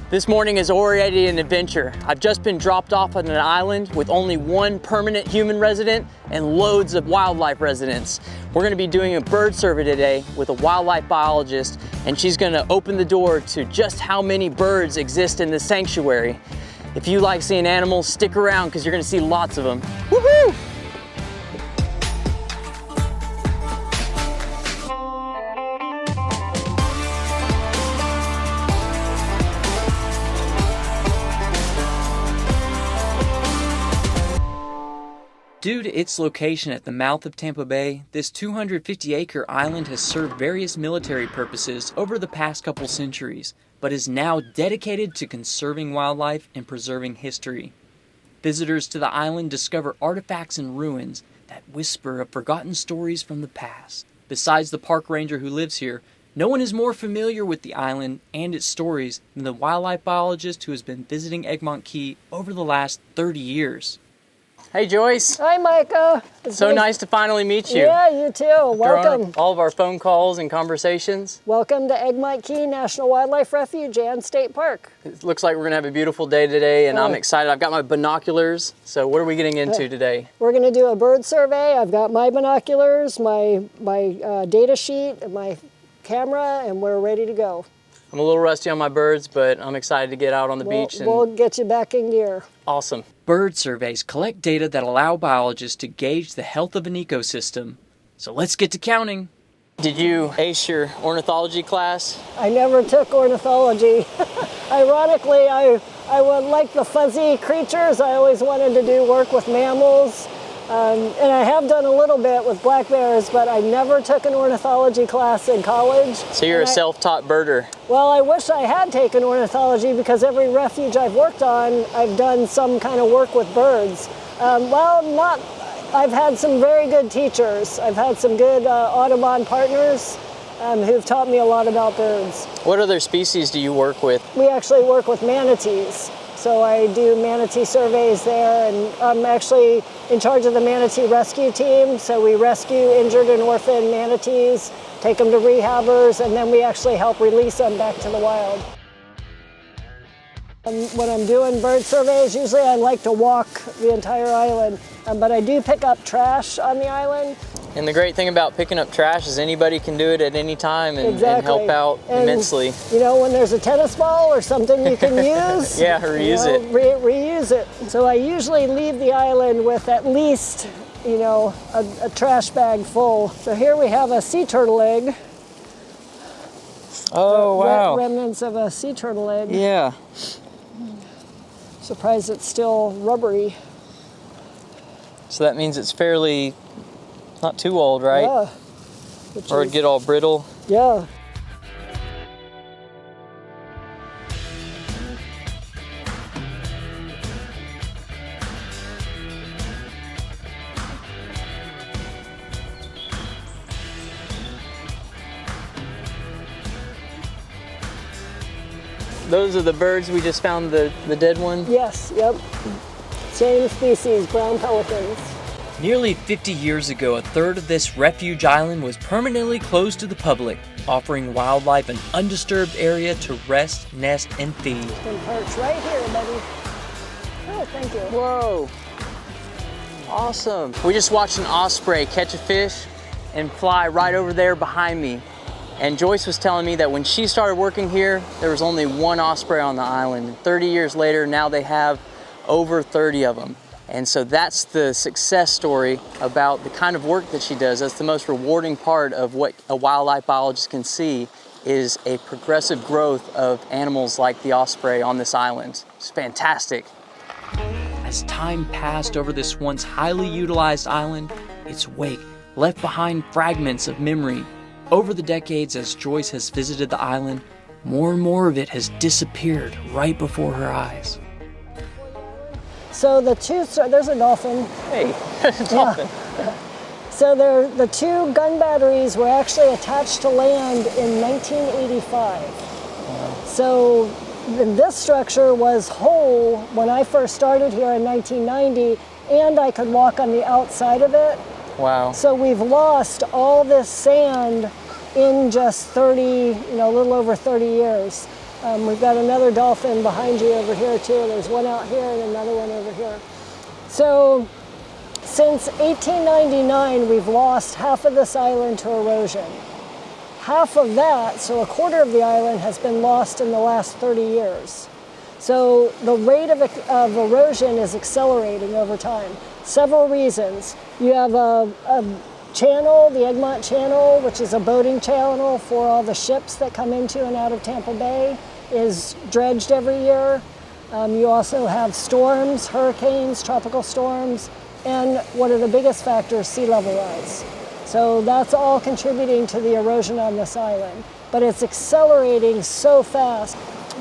This morning is already an adventure. I've just been dropped off on an island with only one permanent human resident and loads of wildlife residents. We're gonna be doing a bird survey today with a wildlife biologist, and she's gonna open the door to just how many birds exist in this sanctuary. If you like seeing animals, stick around because you're gonna see lots of them. Woohoo! Due to its location at the mouth of Tampa Bay, this 250-acre island has served various military purposes over the past couple centuries, but is now dedicated to conserving wildlife and preserving history. Visitors to the island discover artifacts and ruins that whisper of forgotten stories from the past. Besides the park ranger who lives here, no one is more familiar with the island and its stories than the wildlife biologist who has been visiting Egmont Key over the last 30 years. Hey Joyce. Hi Micah. It's so nice to finally meet you. Yeah, you too. Welcome. All of our phone calls and conversations. Welcome to Egmont Key National Wildlife Refuge and State Park. It looks like we're gonna have a beautiful day today, and I'm excited. I've got my binoculars. So what are we getting into today? We're gonna do a bird survey. I've got my binoculars, my data sheet, and my camera, and we're ready to go. I'm a little rusty on my birds, but I'm excited to get out on the beach. We'll get you back in gear. Awesome. Bird surveys collect data that allow biologists to gauge the health of an ecosystem. So let's get to counting. Did you ace your ornithology class? I never took ornithology. Ironically, I would like the fuzzy creatures. I always wanted to do work with mammals. And I have done a little bit with black bears, but I never took an ornithology class in college. So you're a self-taught birder. Well, I wish I had taken ornithology because every refuge I've worked on, I've done some kind of work with birds. I've had some very good teachers. I've had some good Audubon partners who've taught me a lot about birds. What other species do you work with? We actually work with manatees. So I do manatee surveys there, and I'm actually in charge of the manatee rescue team. So we rescue injured and orphaned manatees, take them to rehabbers, and then we actually help release them back to the wild. When I'm doing bird surveys, usually I like to walk the entire island, but I do pick up trash on the island. And the great thing about picking up trash is anybody can do it at any time and help out immensely. You know, when there's a tennis ball or something you can use, yeah, reuse it. Reuse it. So I usually leave the island with at least, a trash bag full. So here we have a sea turtle egg. Oh, wow. Remnants of a sea turtle egg. Yeah. Surprised it's still rubbery. So that means it's fairly not too old, right? Yeah. Or it'd get all brittle. Yeah. Those are the birds we just found, the dead one? Yes, yep. Same species, brown pelicans. Nearly 50 years ago, a third of this refuge island was permanently closed to the public, offering wildlife an undisturbed area to rest, nest, and feed. You can perch right here, buddy. Oh, thank you. Whoa. Awesome. We just watched an osprey catch a fish and fly right over there behind me. And Joyce was telling me that when she started working here, there was only one osprey on the island. 30 years later, now they have over 30 of them. And so that's the success story about the kind of work that she does. That's the most rewarding part of what a wildlife biologist can see, is a progressive growth of animals like the osprey on this island. It's fantastic. As time passed over this once highly utilized island, its wake left behind fragments of memory. Over the decades, as Joyce has visited the island, more and more of it has disappeared right before her eyes. So there's a dolphin. Hey, dolphin. Yeah. So the two gun batteries were actually attached to land in 1985. Wow. So this structure was whole when I first started here in 1990, and I could walk on the outside of it. Wow. So we've lost all this sand in just 30, a little over 30 years. We've got another dolphin behind you over here too. There's one out here and another one over here. So since 1899, we've lost half of this island to erosion. Half of that, so a quarter of the island, has been lost in the last 30 years. So the rate of erosion is accelerating over time. Several reasons. You have a channel, the Egmont Channel, which is a boating channel for all the ships that come into and out of Tampa Bay, is dredged every year. You also have storms, hurricanes, tropical storms, and one of the biggest factors, sea level rise. So that's all contributing to the erosion on this island. But it's accelerating so fast.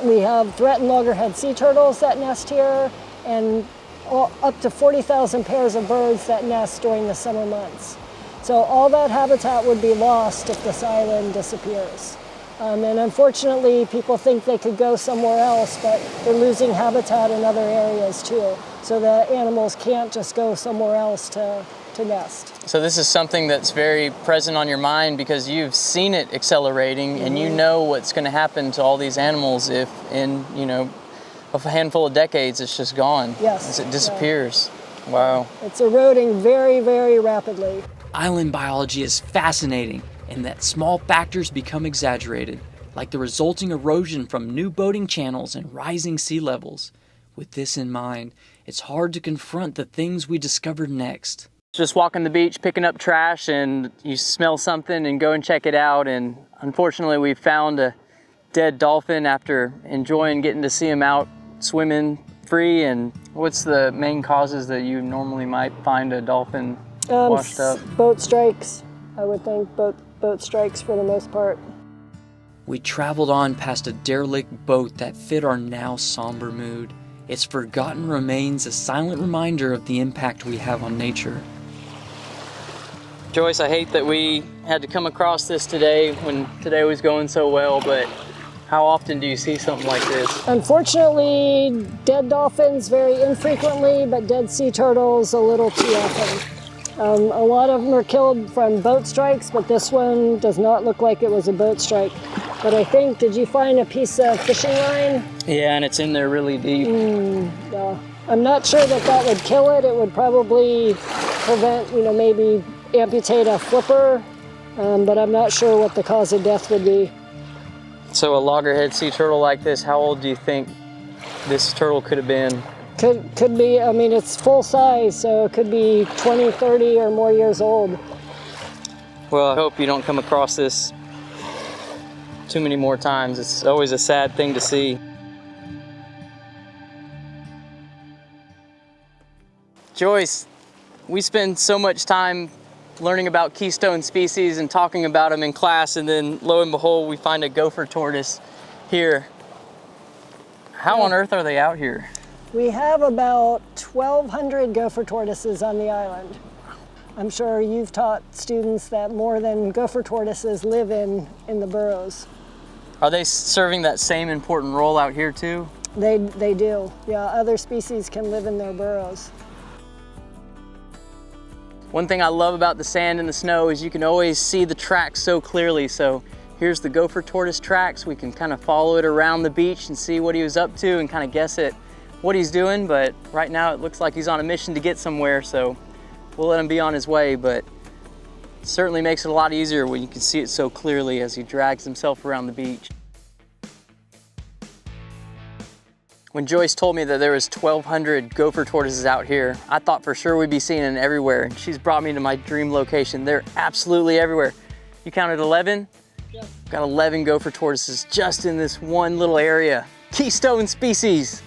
We have threatened loggerhead sea turtles that nest here, and up to 40,000 pairs of birds that nest during the summer months. So all that habitat would be lost if this island disappears. And unfortunately, people think they could go somewhere else, but they're losing habitat in other areas too. So the animals can't just go somewhere else to nest. So this is something that's very present on your mind because you've seen it accelerating, and you know what's going to happen to all these animals if in, a handful of decades it's just gone. Yes. As it disappears. Yeah. Wow. It's eroding very, very rapidly. Island biology is fascinating in that small factors become exaggerated, like the resulting erosion from new boating channels and rising sea levels. With this in mind, it's hard to confront the things we discovered next. Just walking the beach, picking up trash, and you smell something and go and check it out. And unfortunately, we found a dead dolphin after enjoying getting to see him out swimming free. And what's the main causes that you normally might find a dolphin washed up? Boat strikes, I would think. Boat strikes for the most part. We traveled on past a derelict boat that fit our now somber mood. Its forgotten remains a silent reminder of the impact we have on nature. Joyce, I hate that we had to come across this today when today was going so well, but how often do you see something like this? Unfortunately, dead dolphins very infrequently, but dead sea turtles a little too often. A lot of them are killed from boat strikes, but this one does not look like it was a boat strike. But I think, did you find a piece of fishing line? Yeah, and it's in there really deep. No. I'm not sure that would kill it. It would probably prevent, maybe amputate a flipper, but I'm not sure what the cause of death would be. So a loggerhead sea turtle like this, how old do you think this turtle could have been? Could be, it's full size, so it could be 20, 30 or more years old. Well, I hope you don't come across this too many more times. It's always a sad thing to see. Joyce, we spend so much time learning about keystone species and talking about them in class, and then lo and behold, we find a gopher tortoise here. How on earth are they out here? We have about 1,200 gopher tortoises on the island. I'm sure you've taught students that more than gopher tortoises live in the burrows. Are they serving that same important role out here too? They do. Yeah, other species can live in their burrows. One thing I love about the sand and the snow is you can always see the tracks so clearly. So here's the gopher tortoise tracks. We can kind of follow it around the beach and see what he was up to and kind of guess at what he's doing. But right now it looks like he's on a mission to get somewhere, so we'll let him be on his way. But it certainly makes it a lot easier when you can see it so clearly as he drags himself around the beach. When Joyce told me that there was 1,200 gopher tortoises out here, I thought for sure we'd be seeing them everywhere. And she's brought me to my dream location. They're absolutely everywhere. You counted 11? Yes. Got 11 gopher tortoises just in this one little area. Keystone species.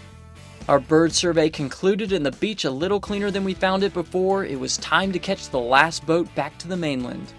Our bird survey concluded and the beach a little cleaner than we found it before. It was time to catch the last boat back to the mainland.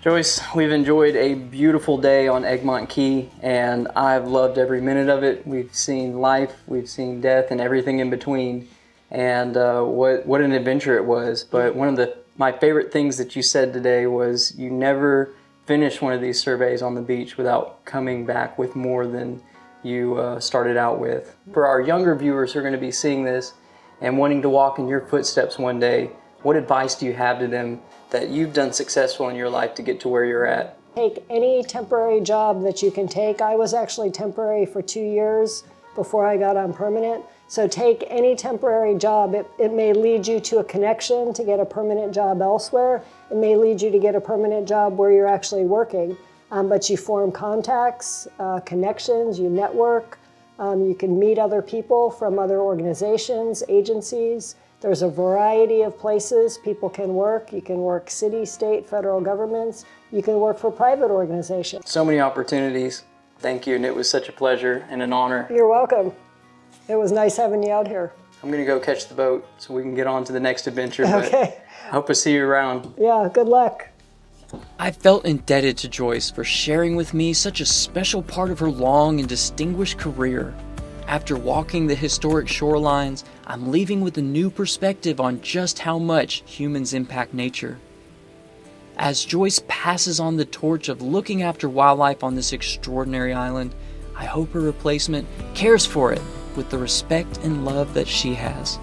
Joyce, we've enjoyed a beautiful day on Egmont Key, and I've loved every minute of it. We've seen life, we've seen death, and everything in between. And what an adventure it was. But one of my favorite things that you said today was you never finish one of these surveys on the beach without coming back with more than you started out with. For our younger viewers who are going to be seeing this and wanting to walk in your footsteps one day, what advice do you have to them that you've done successful in your life to get to where you're at? Take any temporary job that you can take. I was actually temporary for 2 years before I got on permanent. So take any temporary job. It may lead you to a connection to get a permanent job elsewhere. It may lead you to get a permanent job where you're actually working. But you form contacts, connections, you network. You can meet other people from other organizations, agencies. There's a variety of places people can work. You can work city, state, federal governments. You can work for private organizations. So many opportunities. Thank you, and it was such a pleasure and an honor. You're welcome. It was nice having you out here. I'm gonna go catch the boat so we can get on to the next adventure. Okay. But I hope to see you around. Yeah, good luck. I felt indebted to Joyce for sharing with me such a special part of her long and distinguished career. After walking the historic shorelines, I'm leaving with a new perspective on just how much humans impact nature. As Joyce passes on the torch of looking after wildlife on this extraordinary island, I hope her replacement cares for it with the respect and love that she has.